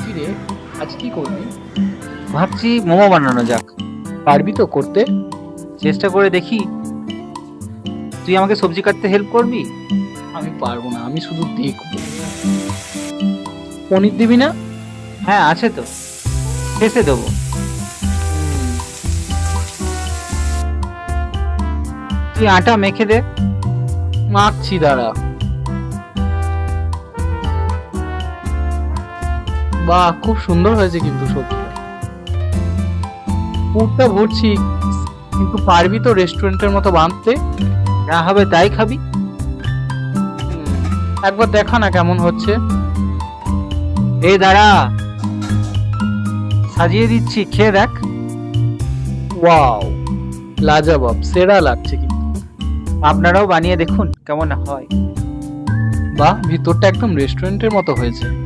কিরে, আজ কি করবি? ভাবছি মোমো বানানো যাক। পারবি তো করতে? চেষ্টা করে দেখি। তুই আমাকে সবজি কাটতে হেল্প করবি? আমি পারবো না, আমি শুধু দেখবো। পনির দিবি না? হ্যাঁ, আছে তো, শেষে দেবো। তুই আটা মেখে দে। মাখছি, দাঁড়া। বাহ, খুব সুন্দর হয়েছে কিন্তু সবজিটা। পুরটা ভরছি, কিন্তু পারবি তো রেস্টুরেন্টের মতো বাঁধতে? যা হবে তাই খাবি। একবার দেখা না কেমন হচ্ছে। এই দাঁড়া, সাজিয়ে দিচ্ছি, খেয়ে দেখ। ওয়াও, লাজবাব, সেরা লাগছে কিন্তু। আপনারাও বানিয়ে দেখুন কেমন হয়। বাহ, ভিতরটা একদম রেস্টুরেন্টের মতো হয়েছে।